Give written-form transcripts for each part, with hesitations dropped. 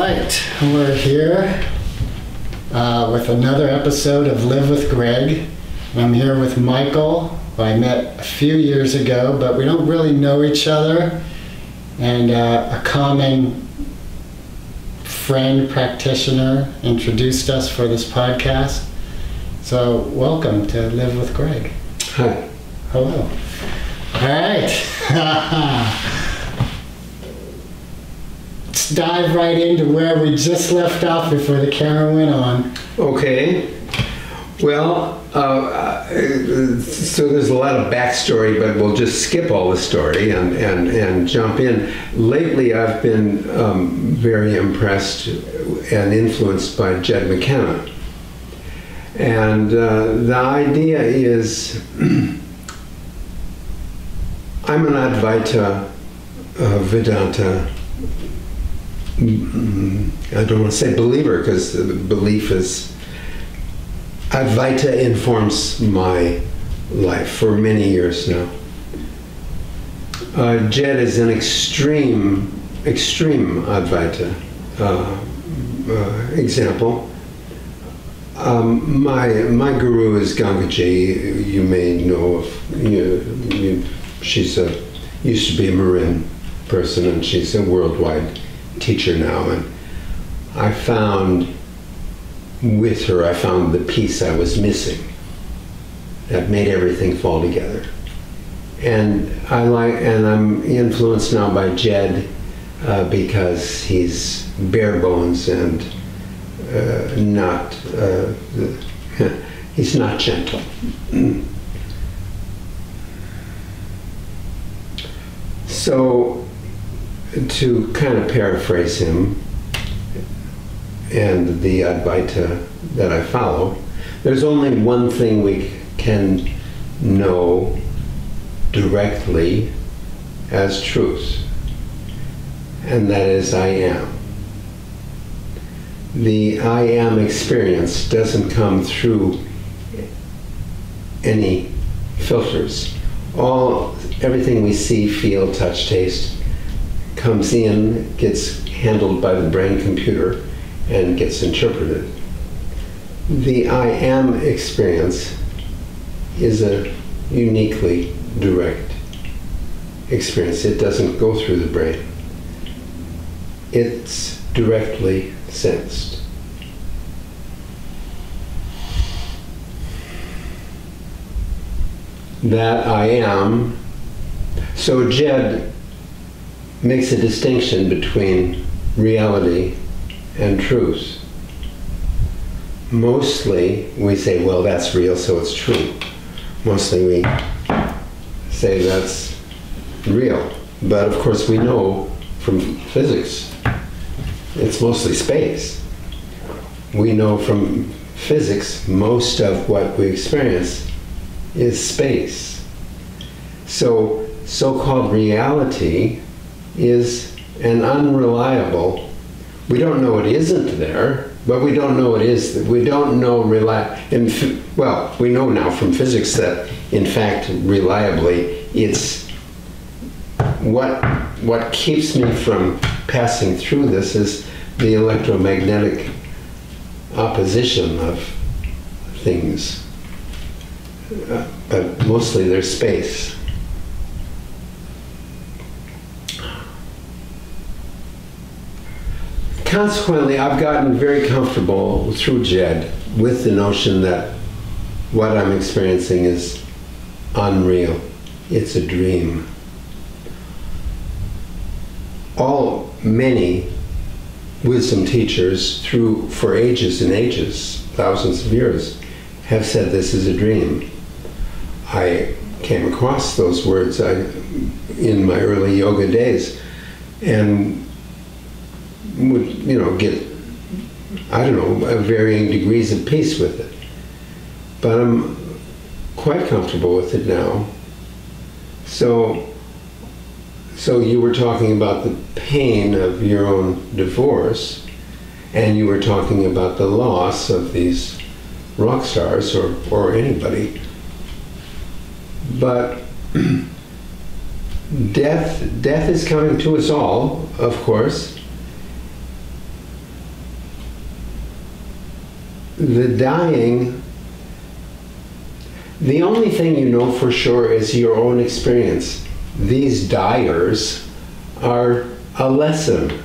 right, we're here with another episode of Live with Greg. I'm here with Michael, who I met a few years ago, but we don't really know each other, and a common friend, practitioner, introduced us for this podcast. So welcome to Live with Greg. Hi. Hello. All right. Let's dive right into where we just left off before the camera went on. Okay. Well, so there's a lot of backstory, but we'll just skip all the story and jump in. Lately, I've been very impressed and influenced by Jed McKenna. And the idea is, I'm an Advaita Vedanta, I don't want to say believer, because the belief is, Advaita informs my life for many years now. Jed is an extreme Advaita example. My guru is Gangaji. You may know of. She's used to be a Marin person, and she's a worldwide teacher now. And I found with her, I found the piece I was missing that made everything fall together. And I'm influenced now by Jed because he's bare bones and he's not gentle. So, to kind of paraphrase him and the Advaita that I follow, there's only one thing we can know directly as truth, and that is I am. The I am experience doesn't come through any filters. Everything we see, feel, touch, taste comes in, gets handled by the brain computer, and gets interpreted. The I am experience is a uniquely direct experience. It doesn't go through the brain. It's directly sensed. That I am. So Jed makes a distinction between reality and truth. Mostly we say, well, that's real, so it's true. Mostly we say that's real. But of course we know from physics, it's mostly space. We know from physics most of what we experience is space. So so-called reality is an unreliable, we don't know it isn't there, but we don't know it is. We don't know well, we know now from physics that in fact reliably it's what keeps me from passing through this is the electromagnetic opposition of things, but mostly there's space. Consequently, I've gotten very comfortable through Jed with the notion that what I'm experiencing is unreal. It's a dream. Many wisdom teachers for ages and ages, thousands of years, have said this is a dream. I came across those words in my early yoga days and would, get, varying degrees of peace with it. But I'm quite comfortable with it now. So you were talking about the pain of your own divorce, and you were talking about the loss of these rock stars or anybody. But death is coming to us all, of course. the dying, the only thing you know for sure is your own experience. These dyers are a lesson,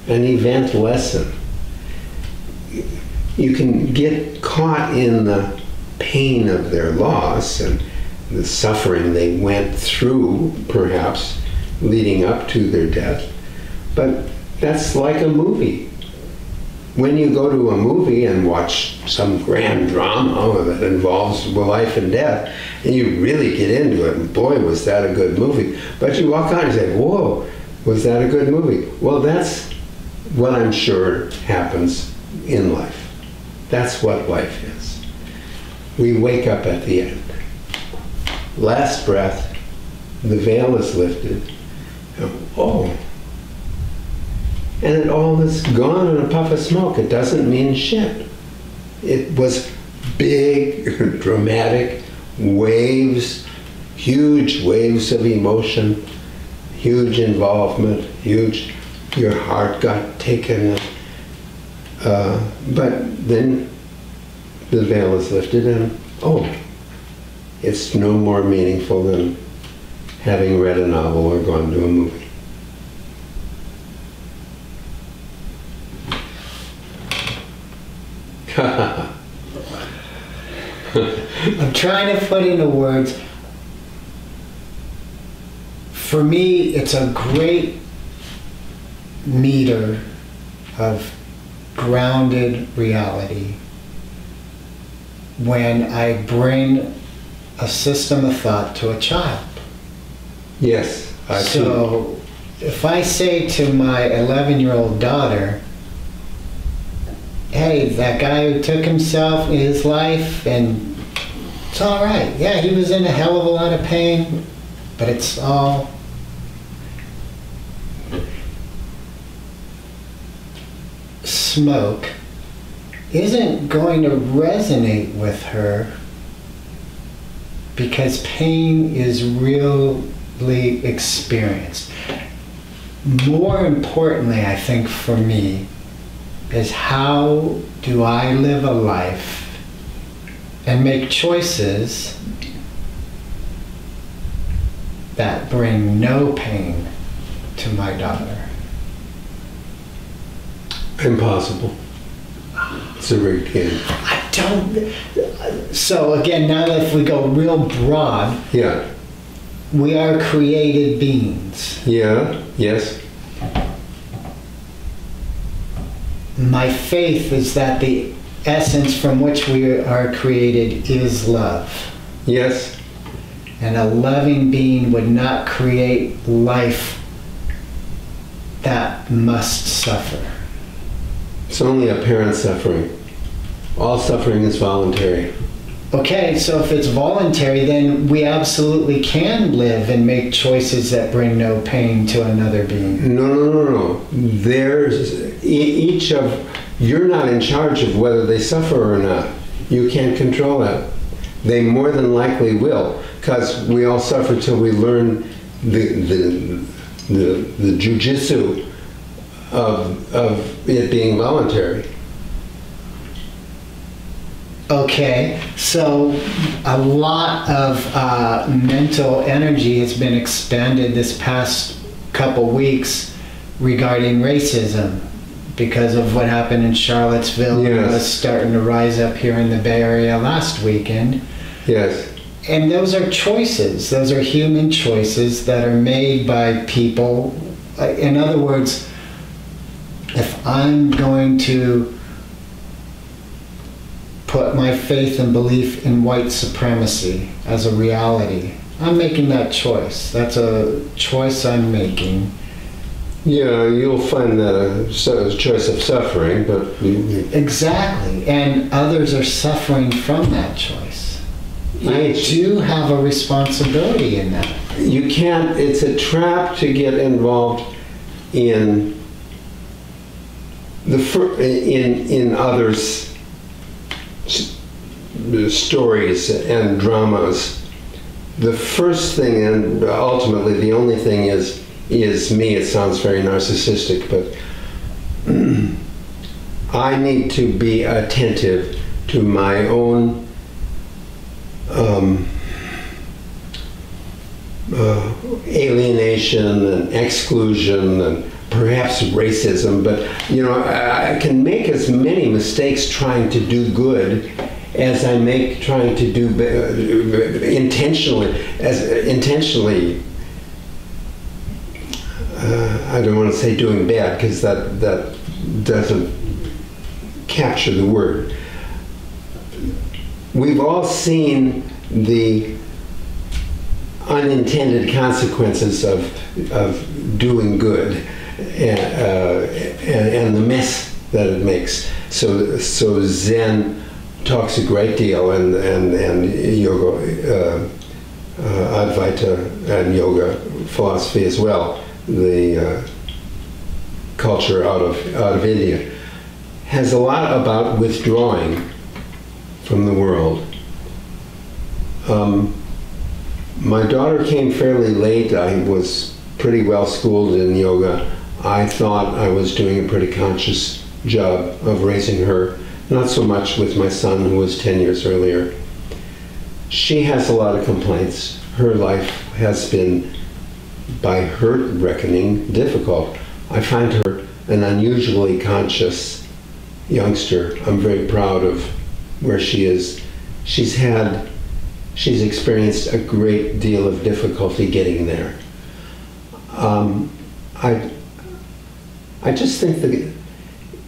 an event lesson. You can get caught in the pain of their loss and the suffering they went through, perhaps, leading up to their death. But that's like a movie. When you go to a movie and watch some grand drama that involves life and death, and you really get into it, and boy, was that a good movie. But you walk out and say, whoa, was that a good movie? Well, that's what I'm sure happens in life. That's what life is. We wake up at the end. Last breath, the veil is lifted, and oh, and it all is gone in a puff of smoke. It doesn't mean shit. It was big, dramatic waves, huge waves of emotion, huge involvement, huge, your heart got taken. But then the veil is lifted and, oh, it's no more meaningful than having read a novel or gone to a movie. I'm trying to put into words. For me, it's a great meter of grounded reality when I bring a system of thought to a child. Yes, I see. So if I say to my 11-year-old daughter, hey, that guy who took himself in his life, and it's all right. Yeah, he was in a hell of a lot of pain, but it's all... smoke isn't going to resonate with her because pain is really experienced. More importantly, I think for me, is how do I live a life and make choices that bring no pain to my daughter? Impossible. It's a rigged game. I don't... So again, now that if we go real broad, Yeah. we are created beings. Yeah. Yes. My faith is that the essence from which we are created is love. Yes. And a loving being would not create life that must suffer. It's only apparent suffering. All suffering is voluntary. Okay, so if it's voluntary, then we absolutely can live and make choices that bring no pain to another being. No. There's each of... You're not in charge of whether they suffer or not. You can't control that. They more than likely will, because we all suffer till we learn the jujitsu of it being voluntary. Okay, so a lot of mental energy has been expended this past couple weeks regarding racism because of what happened in Charlottesville. Yes. And was starting to rise up here in the Bay Area last weekend. Yes. And those are choices. Those are human choices that are made by people. In other words, if I'm going to put my faith and belief in white supremacy as a reality, I'm making that choice. That's a choice I'm making. Yeah, you'll find that a choice of suffering, but... Exactly. And others are suffering from that choice. I do have a responsibility in that. You can't... It's a trap to get involved in in others' stories and dramas. The first thing, and ultimately the only thing, is me. It sounds very narcissistic, but I need to be attentive to my own alienation and exclusion and perhaps racism, but I can make as many mistakes trying to do good as I make trying to do intentionally. I don't want to say doing bad because that doesn't capture the word. We've all seen the unintended consequences of doing good and the mess that it makes. So Zen talks a great deal, and yoga, Advaita and yoga philosophy as well. The culture out of India has a lot about withdrawing from the world. My daughter came fairly late. I was pretty well schooled in yoga. I thought I was doing a pretty conscious job of raising her, not so much with my son who was 10 years earlier. She has a lot of complaints. Her life has been, by her reckoning, difficult. I find her an unusually conscious youngster. I'm very proud of where she is. She's experienced a great deal of difficulty getting there. I just think that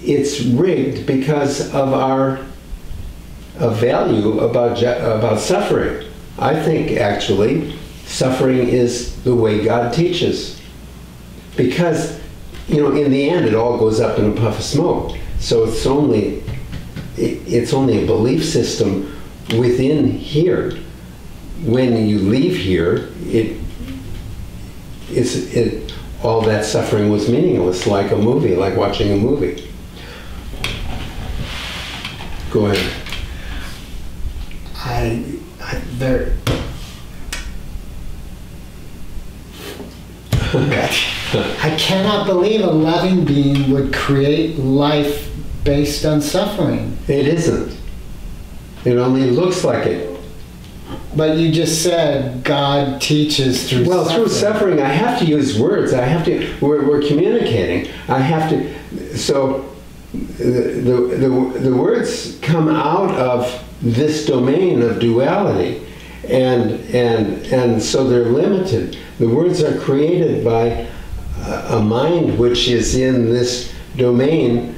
it's rigged because of our value about suffering. I think actually suffering is the way God teaches, because in the end it all goes up in a puff of smoke. So it's only a belief system within here. When you leave here, all that suffering was meaningless, like a movie, like watching a movie. Go ahead. I cannot believe a loving being would create life based on suffering. It isn't. It only looks like it. But you just said God teaches through suffering. Well, through suffering, I have to use words. We're communicating. I have to, so the words come out of this domain of duality, and so they're limited. The words are created by a mind which is in this domain,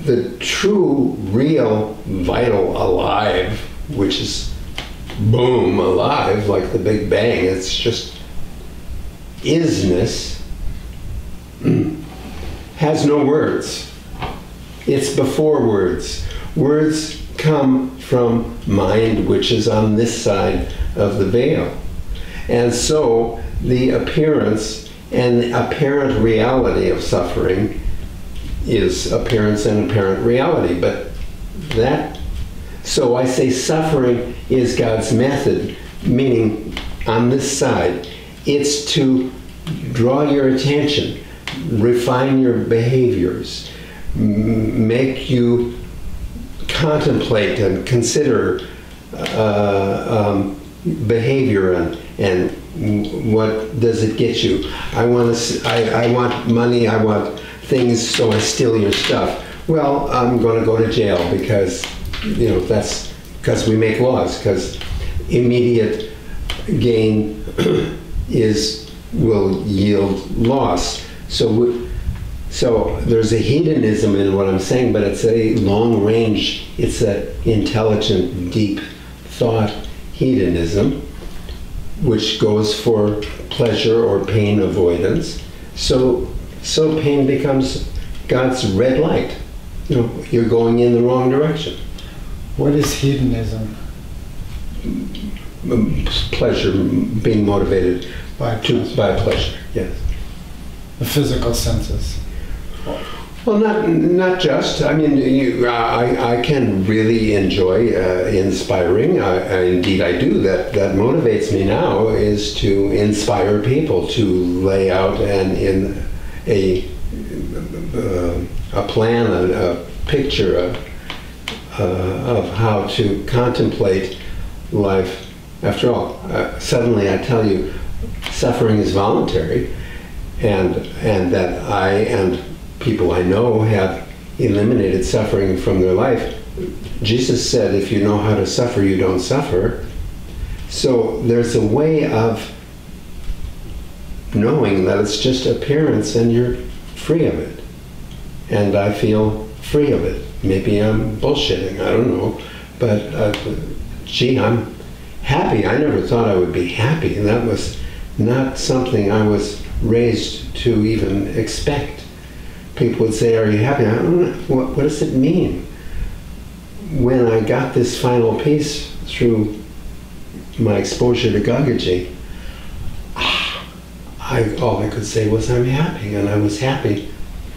the true, real, vital, alive, which is boom, alive, like the Big Bang. It's just isness, has no words. It's before words. Words come from mind, which is on this side of the veil. And so the appearance and apparent reality of suffering is appearance and apparent reality. But so I say suffering is God's method, meaning on this side, it's to draw your attention, refine your behaviors, make you contemplate and consider behavior and what does it get you. I want money, I want things, so I steal your stuff. Well, I'm going to go to jail because that's because we make laws, because immediate gain will yield loss. So there's a hedonism in what I'm saying, but it's a long range, it's an intelligent, deep thought hedonism, which goes for pleasure or pain avoidance. So pain becomes God's red light. You're going in the wrong direction. What is hedonism? Pleasure, being motivated by pleasure, yes. The physical senses. Well, not just. I mean, I can really enjoy inspiring. Indeed, I do. That motivates me now is to inspire people to lay out in a plan, a picture of how to contemplate life. After all, suddenly I tell you, suffering is voluntary, and that I and people I know have eliminated suffering from their life. Jesus said, if you know how to suffer, you don't suffer. So there's a way of knowing that it's just appearance and you're free of it. And I feel free of it. Maybe I'm bullshitting, I don't know. But gee, I'm happy. I never thought I would be happy. And that was not something I was raised to even expect. People would say, are you happy? I don't know. What does it mean? When I got this final piece through my exposure to Gagaji, all I could say was I'm happy, and I was happy.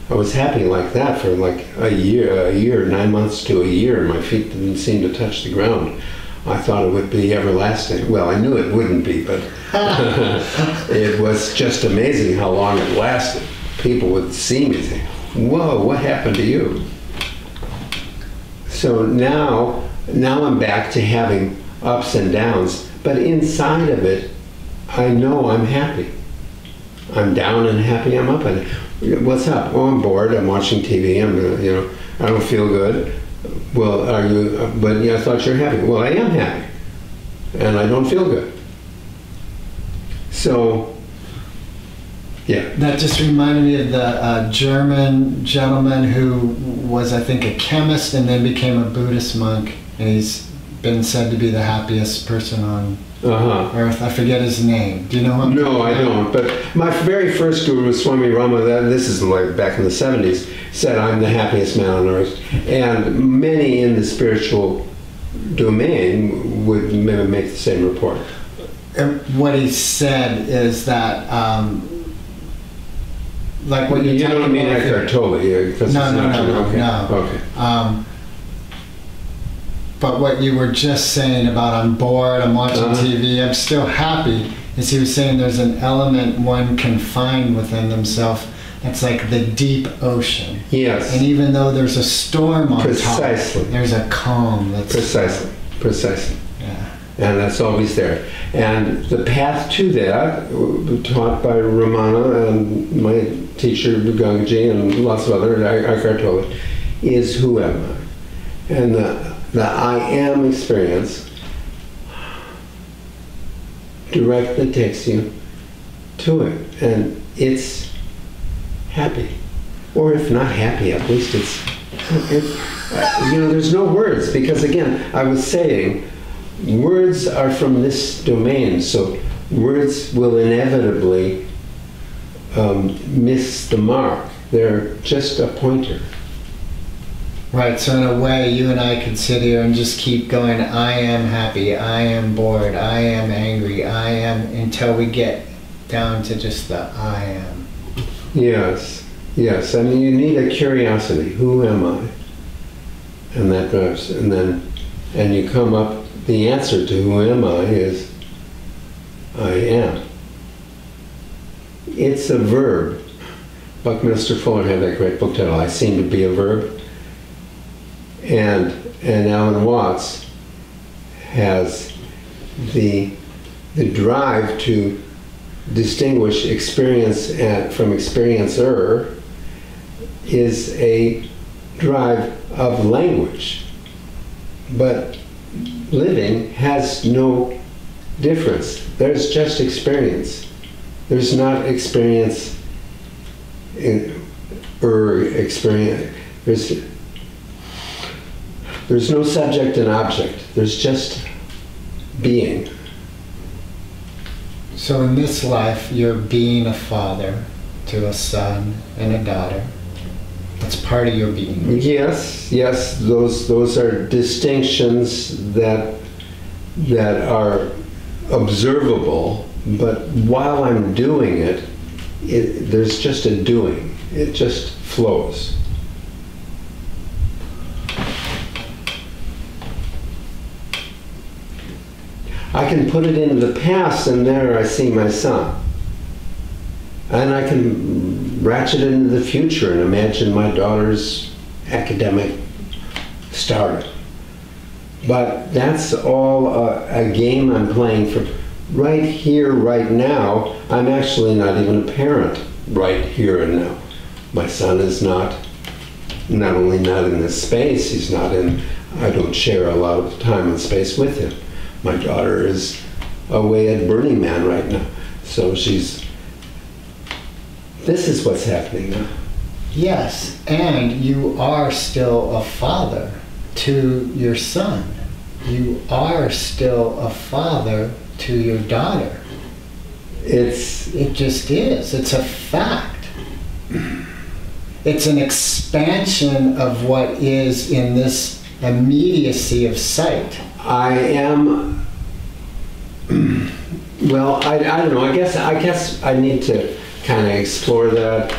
I was happy like that for like a year, 9 months to a year. My feet didn't seem to touch the ground. I thought it would be everlasting. Well, I knew it wouldn't be, but it was just amazing how long it lasted. People would see me and say, whoa, what happened to you? So now I'm back to having ups and downs, but inside of it, I know I'm happy. I'm down and happy, I'm up. And what's up? Oh, I'm bored, I'm watching TV, I don't feel good. Well, are you, but yeah, I thought you're happy. Well, I am happy, and I don't feel good. So, yeah. That just reminded me of the German gentleman who was, I think, a chemist and then became a Buddhist monk, and he's been said to be the happiest person on Earth. I forget his name. Do you know him? No, I don't. But my very first guru, Swami Rama, this is like back in the 70s, said I'm the happiest man on earth. And many in the spiritual domain would make the same report. And what he said is that, like what you're you talking don't mean about. Eckhart Tolle, because No. Okay. But what you were just saying about I'm bored, I'm watching TV, I'm still happy, is he was saying there's an element one can find within themselves that's like the deep ocean. Yes. And even though there's a storm on Precisely. top, there's a calm. That's Precisely. Yeah. And that's always there. And the path to that, taught by Ramana and my teacher, Gangaji, and lots of other, Eckhart Tolle, is who am I? And the I am experience directly takes you to it. And it's happy. Or if not happy, at least it's there's no words. Because again, I was saying, words are from this domain, so words will inevitably miss the mark. They're just a pointer. Right, so in a way, you and I could sit here and just keep going, I am happy, I am bored, I am angry, I am, until we get down to just the I am. Yes. I mean, you need a curiosity. Who am I? And that drives, and you come up, the answer to who am I is, I am. It's a verb. Buckminster Fuller had that great book title, I Seem to Be a Verb. And Alan Watts has the drive to distinguish experience from experiencer is a drive of language. But living has no difference. There's just experience. There's not experience experience. There's no subject and object. There's just being. So in this life, you're being a father to a son and a daughter. That's part of your being. Yes. Those are distinctions that are observable. But while I'm doing it, there's just a doing. It just flows. I can put it into the past, and there I see my son. And I can ratchet it into the future and imagine my daughter's academic stardom. But that's all a game I'm playing for right here, right now. I'm actually not even a parent right here and now. My son is not only not in this space, he's not in, I don't share a lot of time and space with him. My daughter is away at Burning Man right now. So this is what's happening now. Yes, and you are still a father to your son. You are still a father to your daughter. It just is. It's a fact. It's an expansion of what is in this immediacy of sight. I am, well, I don't know. I guess I need to kind of explore that.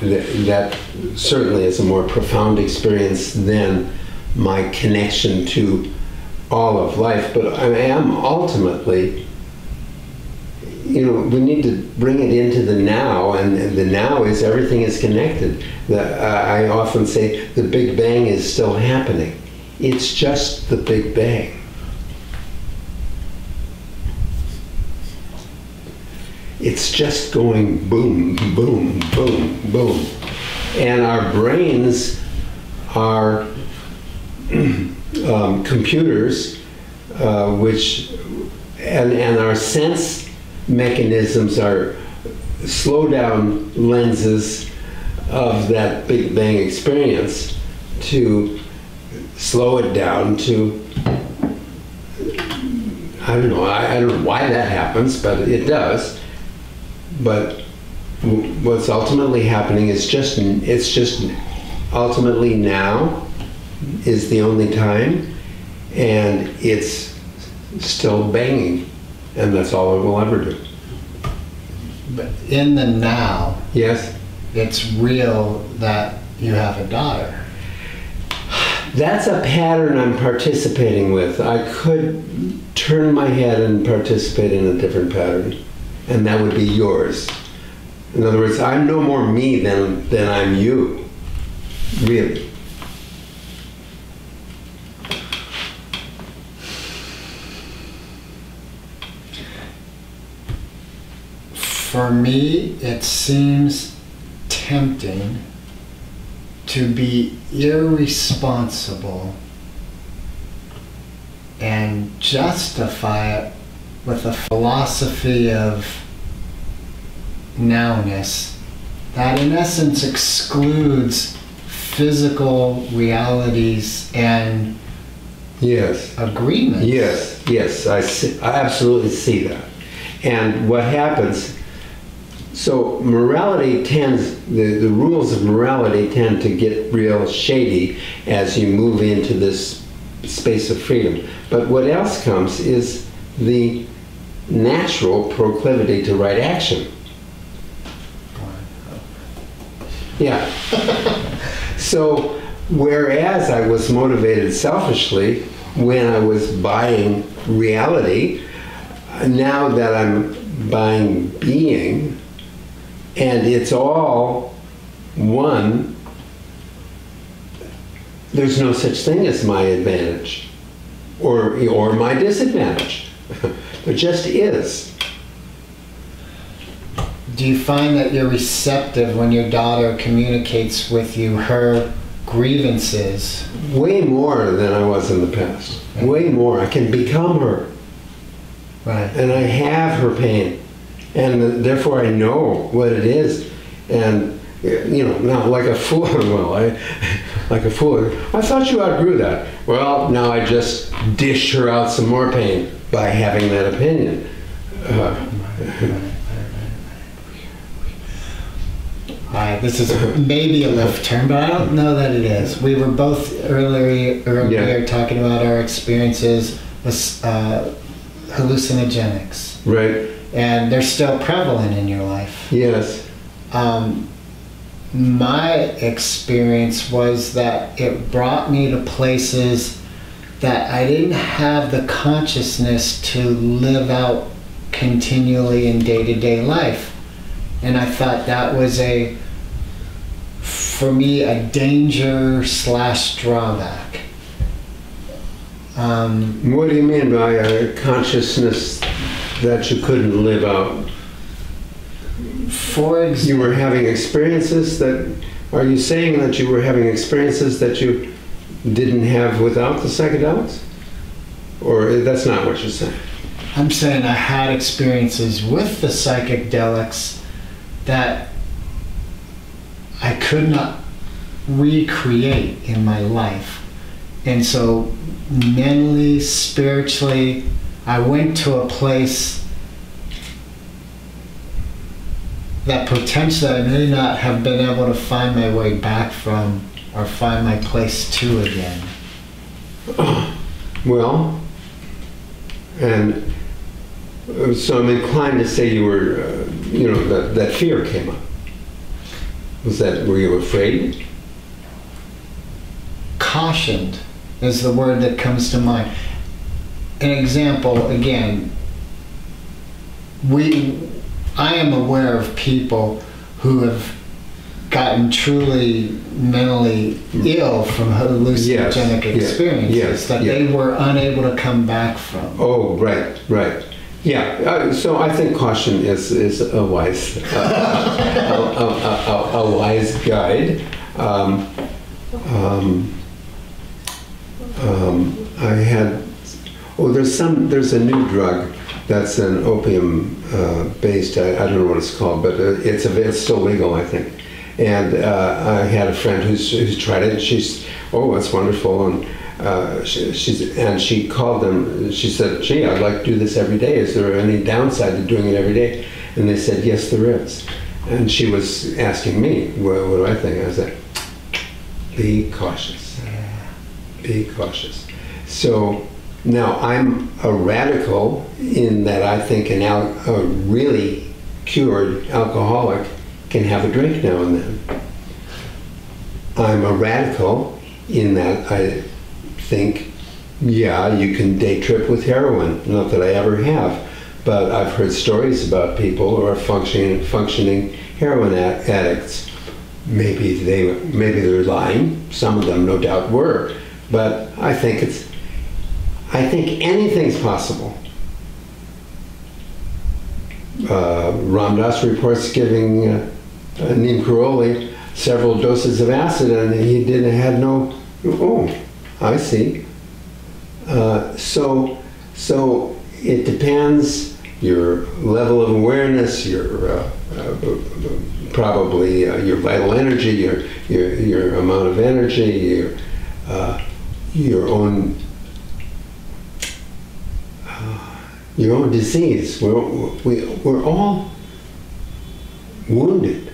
That certainly is a more profound experience than my connection to all of life. But I am ultimately, we need to bring it into the now, and the now is everything is connected. I often say the Big Bang is still happening. It's just the Big Bang. It's just going boom, boom, boom, boom. And our brains are computers, and our sense mechanisms are slow down lenses of that Big Bang experience to slow it down to, I don't know why that happens, but it does. But what's ultimately happening is just ultimately now is the only time, and it's still banging, and that's all it will ever do. But in the now, yes, it's real that you have a daughter. That's a pattern I'm participating with. I could turn my head and participate in a different pattern, and that would be yours. In other words, I'm no more me than I'm you, really. For me, it seems tempting to be irresponsible and justify it with a philosophy of nowness that in essence excludes physical realities and yes, agreements. Yes, I absolutely see that. And what happens, so morality tends, the rules of morality tend to get real shady as you move into this space of freedom. But what else comes is the natural proclivity to right action. Yeah. So whereas I was motivated selfishly when I was buying reality, now that I'm buying being, and it's all one, there's no such thing as my advantage or my disadvantage. There just is. Do you find that you're receptive when your daughter communicates with you her grievances? Way more than I was in the past. Right. Way more. I can become her. Right. And I have her pain. And therefore I know what it is. And, not like a fool. Well, like a fool. I thought you outgrew that. Well, now I just dish her out some more pain by having that opinion. This is maybe a left turn, but I don't know that it is. We were both earlier talking about our experiences with hallucinogenics. Right. And they're still prevalent in your life. Yes. My experience was that it brought me to places that I didn't have the consciousness to live out continually in day-to-day life. And I thought that was for me, a danger/drawback. What do you mean by a consciousness that you couldn't live out? For example, You were having experiences that... Are you saying that you were having experiences that you didn't have without the psychedelics? Or that's not what you're saying? I'm saying I had experiences with the psychedelics that I could not recreate in my life. And so mentally, spiritually, I went to a place that potentially I may not have been able to find my way back from or find my place to again. Well, and so I'm inclined to say you were, that fear came up. Were you afraid? Cautioned is the word that comes to mind. An example, again, I am aware of people who have gotten truly mentally ill from hallucinogenic experiences that they were unable to come back from. Oh, right. Yeah, so I think caution is a wise a wise guide. There's a new drug that's an opium based. I don't know what it's called, but it's still legal, I think. And I had a friend who's tried it. And she's, oh, that's wonderful. And she called them. She said, "Gee, I'd like to do this every day. Is there any downside to doing it every day?" And they said, "Yes, there is." And she was asking me, "Well, what do I think?" I said, "Be cautious. Be cautious." So now I'm a radical in that I think a really cured alcoholic can have a drink now and then. I'm a radical in that I think, yeah, you can day trip with heroin. Not that I ever have, but I've heard stories about people who are functioning heroin addicts. Maybe they're lying. Some of them, no doubt, were. But I think anything's possible. Ram Dass reports giving Neem Karoli several doses of acid, and he had no. Oh, I see. So it depends your level of awareness, your probably your vital energy, your amount of energy, your own disease. We're all wounded.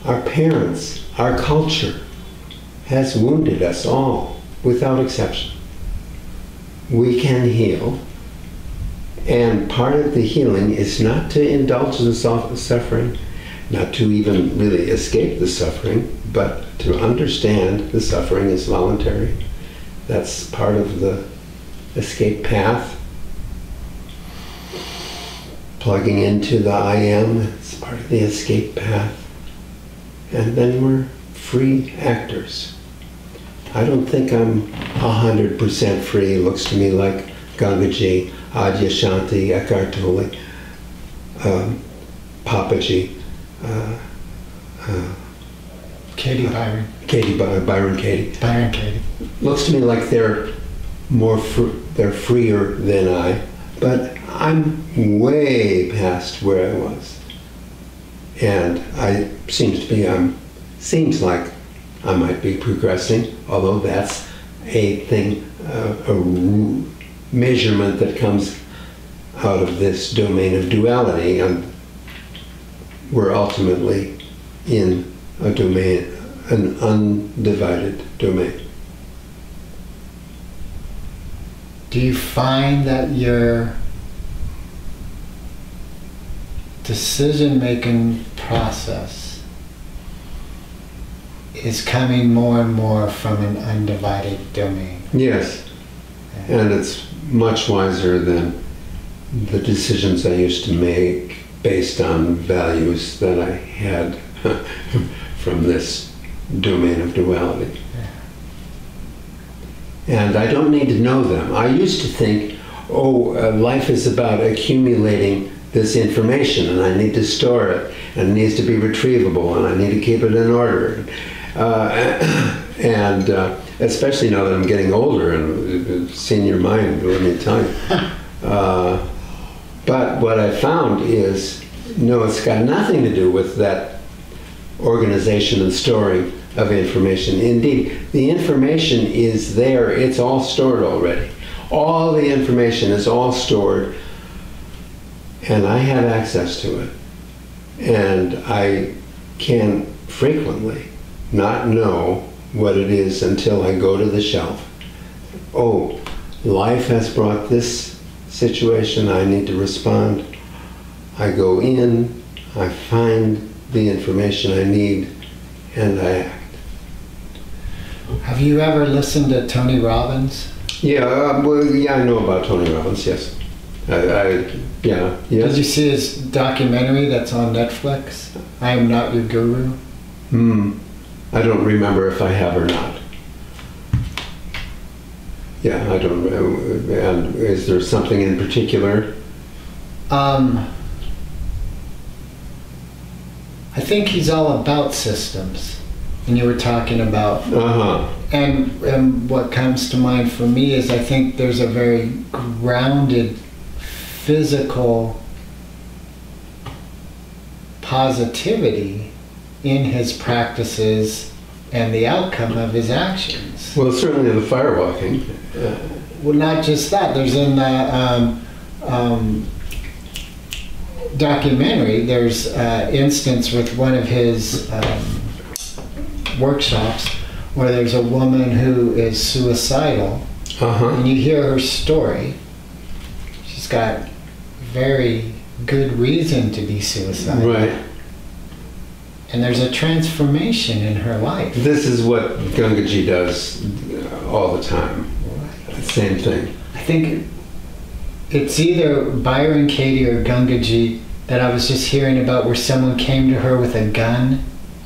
Our parents, our culture has wounded us all, without exception. We can heal, and part of the healing is not to indulge the suffering, not to even really escape the suffering, but to understand the suffering is voluntary. That's part of the escape path. Plugging into the I am, it's part of the escape path. And then we're free actors. I don't think I'm 100% free. It looks to me like Gangaji, Adyashanti, Eckhart Tolle, Papaji, Byron Katie. Looks to me like they're they're freer than I, but I'm way past where I was, and seems like I might be progressing, although that's a thing, a measurement that comes out of this domain of duality, and we're ultimately in a domain, an undivided domain. Do you find that your decision-making process is coming more and more from an undivided domain? Yes, and it's much wiser than the decisions I used to make based on values that I had from this domain of duality. And I don't need to know them. I used to think, life is about accumulating this information, and I need to store it, and it needs to be retrievable, and I need to keep it in order. And especially now that I'm getting older and senior mind, let me tell you. But what I found is, no, it's got nothing to do with that organization and storing of information. Indeed, the information is there. It's all stored already. All the information is all stored, and I have access to it. And I can frequently not know what it is until I go to the shelf. Oh, life has brought this situation, I need to respond. I go in, I find the information I need, and I act. Have you ever listened to Tony Robbins? Yeah, I know about Tony Robbins, yes. Yes. Did you see his documentary that's on Netflix? I Am Not Your Guru? I don't remember if I have or not. Yeah, I don't. And is there something in particular? I think he's all about systems. And you were talking about... And what comes to mind for me is I think there's a very grounded physical positivity in his practices and the outcome of his actions. Well, certainly the firewalking. Well, not just that. There's in the documentary, there's instance with one of his workshops where there's a woman who is suicidal, and you hear her story. She's got very good reason to be suicidal. Right. And there's a transformation in her life. This is what Gangaji does all the time. Right. Same thing. I think it's either Byron Katie or Gangaji that I was just hearing about, where someone came to her with a gun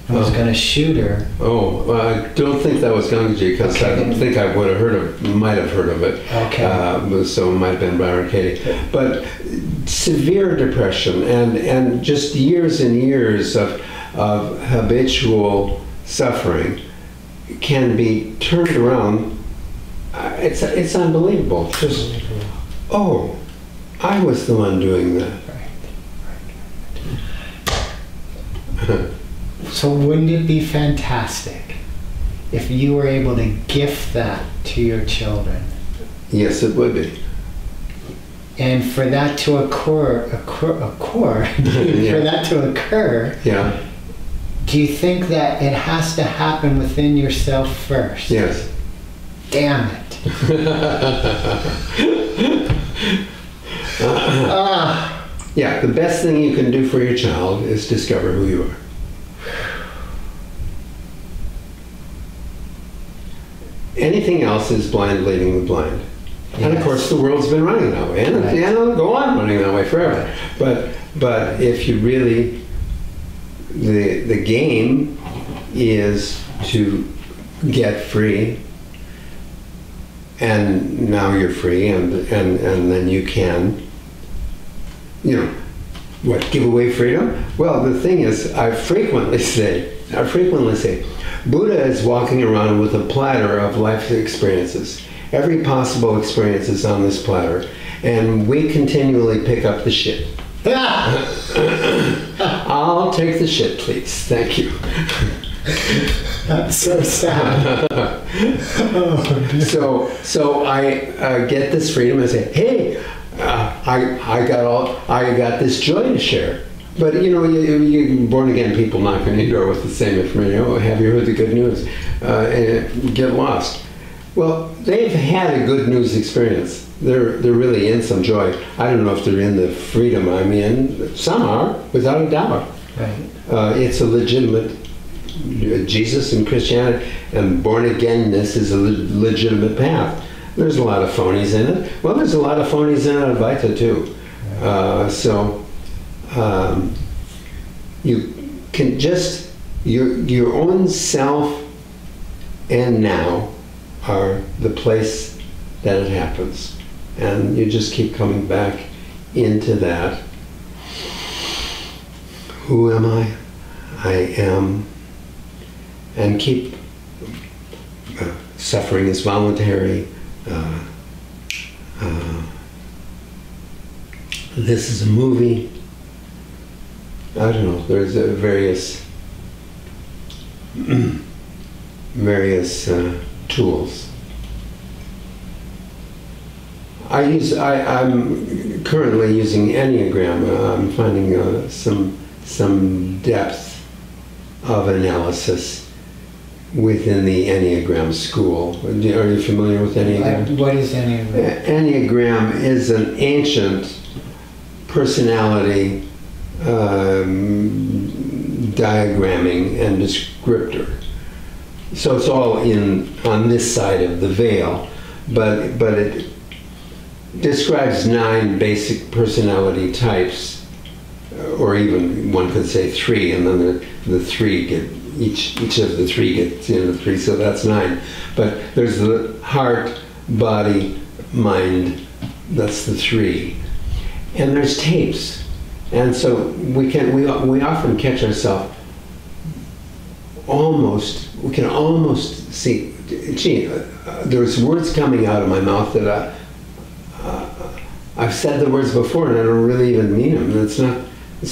and was going to shoot her. I don't think that was Gangaji, because I don't think I would have might have heard of it. Okay. So it might have been Byron Katie. But severe depression and just years and years of habitual suffering can be turned around. It's unbelievable. Just, I was the one doing that. Right. So wouldn't it be fantastic if you were able to gift that to your children? Yes, it would be. And for that to occur, for that to occur, do you think that it has to happen within yourself first? Yes. Damn it. Yeah, the best thing you can do for your child is discover who you are. Anything else is blind leading the blind. Yes. And of course the world's been running that way, and it'll go on running that way forever. But if you really, the game is to get free, and now you're free, and then you can, give away freedom? Well, the thing is, I frequently say, Buddha is walking around with a platter of life experiences. Every possible experience is on this platter, and we continually pick up the shit. I'll take the shit, please. Thank you. That's so sad. So I get this freedom and say, hey, I got this joy to share. But you born again people knock on your door with the same information. Oh, have you heard the good news? And get lost. Well, they've had a good news experience. They're really in some joy. I don't know if they're in the freedom I'm in. Some are, without a doubt. Right. It's a legitimate. Jesus and Christianity and born againness is a legitimate path. There's a lot of phonies in it. Well, there's a lot of phonies in Advaita too. You can just your own self and now are the place that it happens. And you just keep coming back into that. Who am I? I am. And keep suffering is voluntary. This is a movie. I don't know. There's various tools. I'm currently using Enneagram. I'm finding some depth of analysis within the Enneagram school. Are you familiar with Enneagram? What is Enneagram? Enneagram is an ancient personality diagramming and descriptor. So it's all on this side of the veil, but it describes 9 basic personality types, or even one could say 3, and then the 3 get each of the 3 gets into 3, so that's 9. But there's the heart, body, mind. That's the 3, and there's tapes, and so we often catch ourselves we can almost see. Gee, there's words coming out of my mouth that I've said the words before, and I don't really even mean them. It's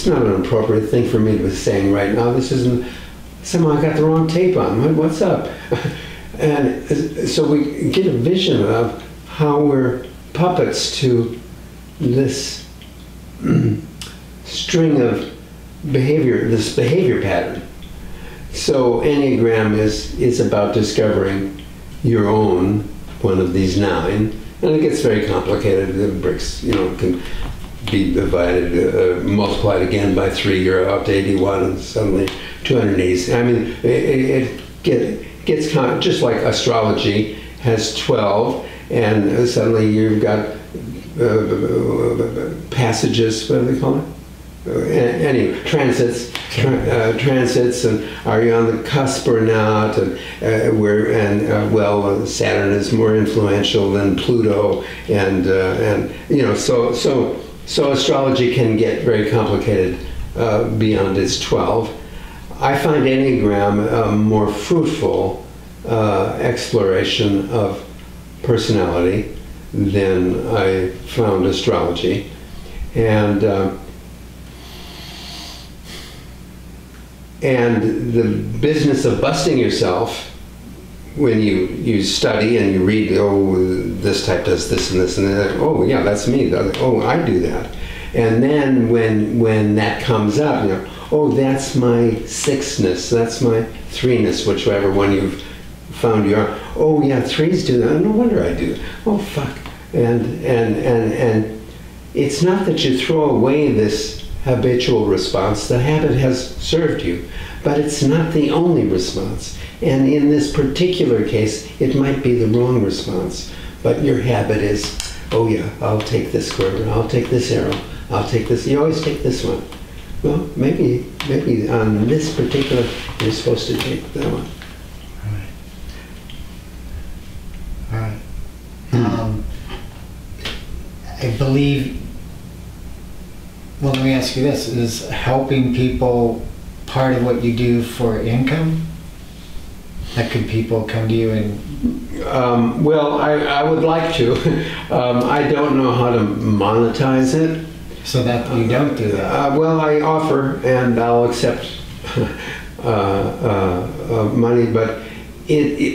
not an appropriate thing for me to be saying right now. This isn't. Somehow I got the wrong tape on. What's up? And so we get a vision of how we're puppets to this string of behavior, this behavior pattern. So Enneagram is about discovering your own one of these 9, and it gets very complicated. The bricks, can be divided, multiplied again by 3. You're up to 81, and suddenly 280. I mean, it gets just like astrology has 12, and suddenly you've got passages. What do they call it? Anyway, transits, and are you on the cusp or not? And Saturn is more influential than Pluto, and so astrology can get very complicated beyond its 12. I find Enneagram a more fruitful exploration of personality than I found astrology, and the business of busting yourself when you study and you read, this type does this and this and that. Oh yeah, that's me. Oh, I do that. And then when that comes up, that's my 6ness, that's my 3ness, whichever one you've found you are. Oh yeah, 3s do that. No wonder I do. Oh fuck. And it's not that you throw away this habitual response. The habit has served you, but it's not the only response. And in this particular case, it might be the wrong response. But your habit is, oh yeah, I'll take this square, I'll take this arrow, I'll take this. You always take this one. Well, maybe on this particular, you're supposed to take that one. All right. I believe. Well, let me ask you this: is helping people part of what you do for income? Like, could people come to you and? Well, I would like to. I don't know how to monetize it. So that you don't do that? Well, I offer, and I'll accept money, but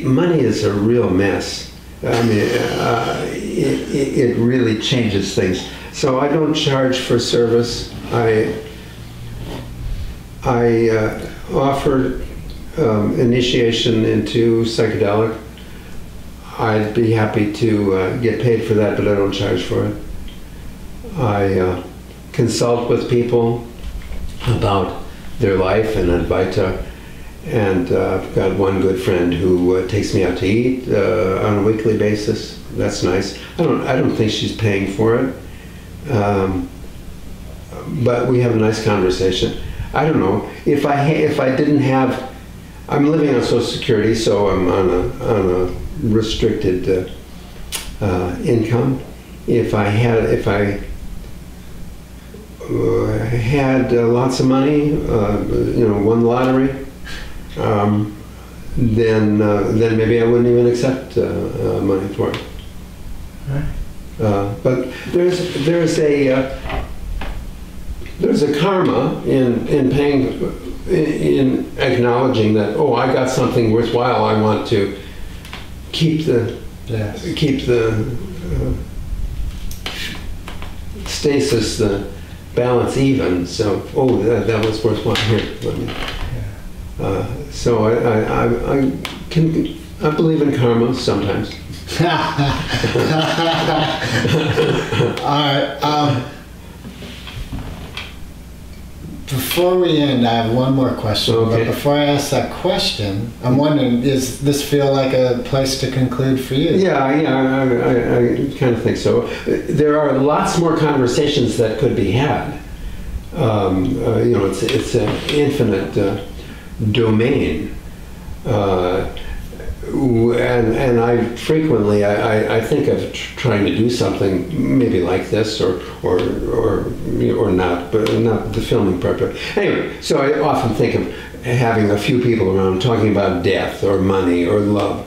money is a real mess. I mean, it really changes things. So I don't charge for service. I offer initiation into psychedelic. I'd be happy to get paid for that, but I don't charge for it. I consult with people about their life and Advaita, and I've got one good friend who takes me out to eat on a weekly basis. That's nice. I don't think she's paying for it, but we have a nice conversation. I don't know if I didn't have. I'm living on Social Security, so I'm on a restricted income. If I had lots of money, won the lottery, then maybe I wouldn't even accept money for it. Right. But there's a karma in paying, in acknowledging that, oh, I got something worthwhile. I want to keep the stasis, the balance even. So, oh, that was worthwhile. Here, let me. So I believe in karma sometimes. All right. Before we end, I have one more question. Okay. But before I ask that question, I'm wondering, does this feel like a place to conclude for you? Yeah, I kind of think so. There are lots more conversations that could be had. It's an infinite domain. And I frequently I think of trying to do something maybe like this or not, but not the filming purpose. Anyway, so I often think of having a few people around talking about death or money or love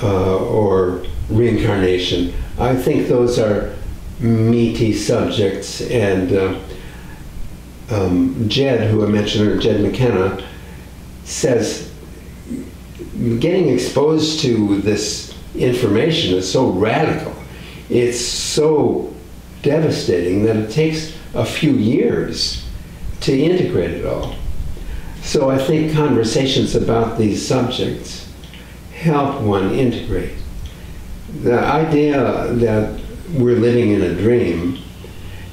or reincarnation. I think those are meaty subjects, and Jed, who I mentioned, Jed McKenna, says getting exposed to this information is so radical, it's so devastating that it takes a few years to integrate it all. So I think conversations about these subjects help one integrate. The idea that we're living in a dream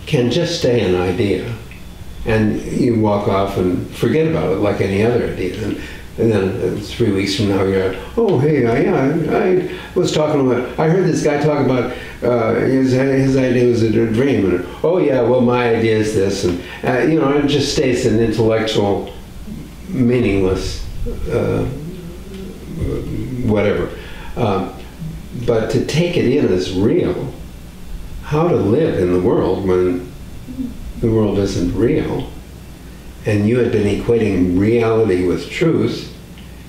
can just stay an idea, and you walk off and forget about it like any other idea. And then 3 weeks from now, you're, oh, hey, I was talking about, I heard this guy talk about his idea was a dream. And, oh, yeah, well, my idea is this. And, it just stays an intellectual, meaningless, whatever. But to take it in as real, how to live in the world when the world isn't real, and you had been equating reality with truth,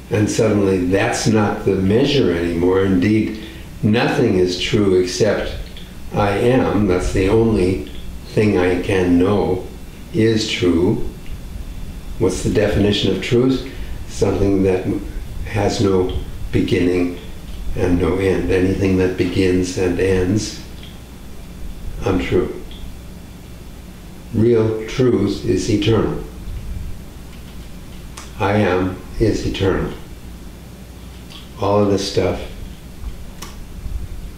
and suddenly that's not the measure anymore. Indeed, nothing is true except I am. That's the only thing I can know is true. What's the definition of truth? Something that has no beginning and no end. Anything that begins and ends, untrue. Real truth is eternal. I am is eternal. All of this stuff,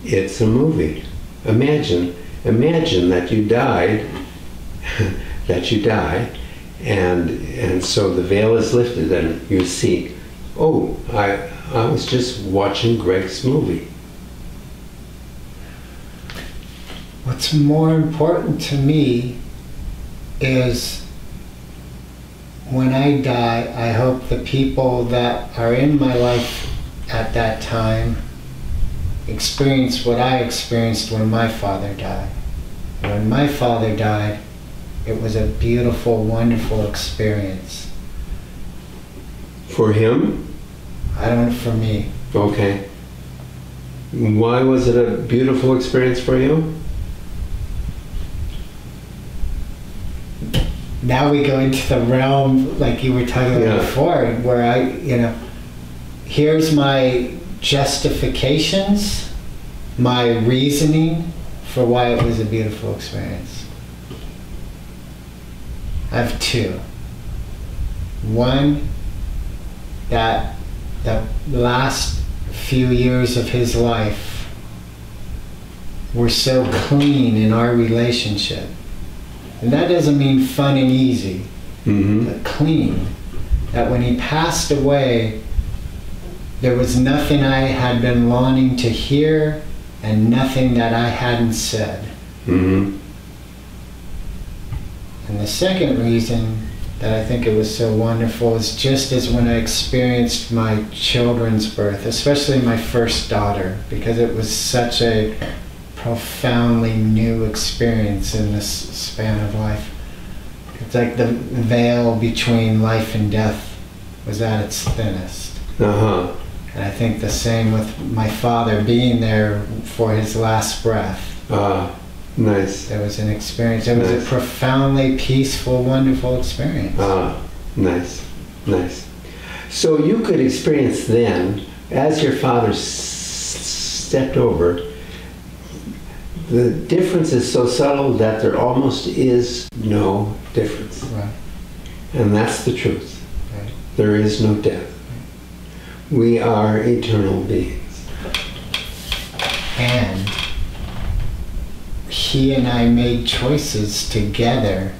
it's a movie. Imagine that you died, and so the veil is lifted and you see, oh, I was just watching Greg's movie. What's more important to me is when I die, I hope the people that are in my life at that time experience what I experienced when my father died. When my father died, it was a beautiful, wonderful experience. For him? I don't know, for me. Okay. Why was it a beautiful experience for you? Now we go into the realm, like you were talking about before, where here's my justifications, my reasoning for why it was a beautiful experience. I have two. One, that the last few years of his life were so clean in our relationship. And that doesn't mean fun and easy, but clean. That when he passed away, there was nothing I had been longing to hear and nothing that I hadn't said. And the second reason that I think it was so wonderful is just as when I experienced my children's birth, especially my first daughter, because it was such a profoundly new experience in this span of life. It's like the veil between life and death was at its thinnest. Uh-huh. And I think the same with my father being there for his last breath. Nice. There was an experience. It was a profoundly peaceful, wonderful experience. Nice. Nice. So you could experience then, as your father stepped over, the difference is so subtle that there almost is no difference. Right. And that's the truth. Right. There is no death. We are eternal beings. And he and I made choices together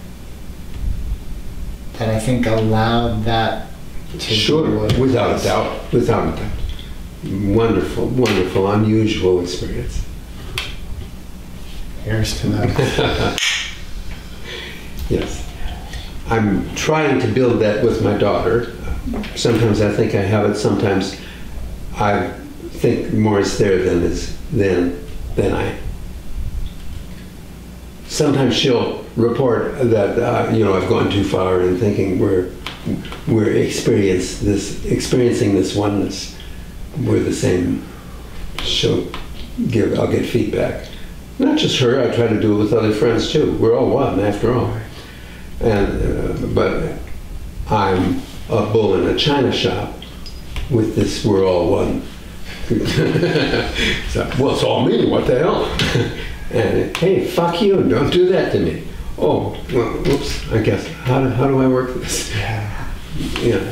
that I think allowed that to Sure, be what it without was. a doubt. Without a doubt. Wonderful, wonderful, unusual experience. Here's to that. Yes. I'm trying to build that with my daughter. Sometimes I think I have it, sometimes I think more is there than I. Sometimes she'll report that I've gone too far in thinking we're experiencing this oneness. We're the same. I'll get feedback. Not just her, I try to do it with other friends too. We're all one after all. And but I'm a bull in a china shop with this we're all one. So, well, it's all me, what the hell? And hey, fuck you, don't do that to me. Oh, well, whoops, I guess. How do I work this? Yeah. Yeah.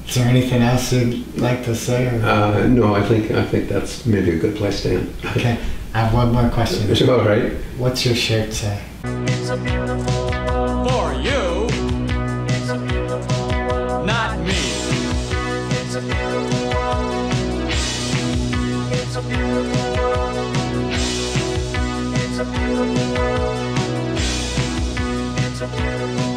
Is there anything else you'd like to say? Or? No, I think that's maybe a good place to end. Okay, I have one more question. It's all right. What's your shirt say? It's a beautiful world for you. It's a beautiful world, not me. It's a beautiful world. It's a beautiful world. It's a beautiful world. It's a beautiful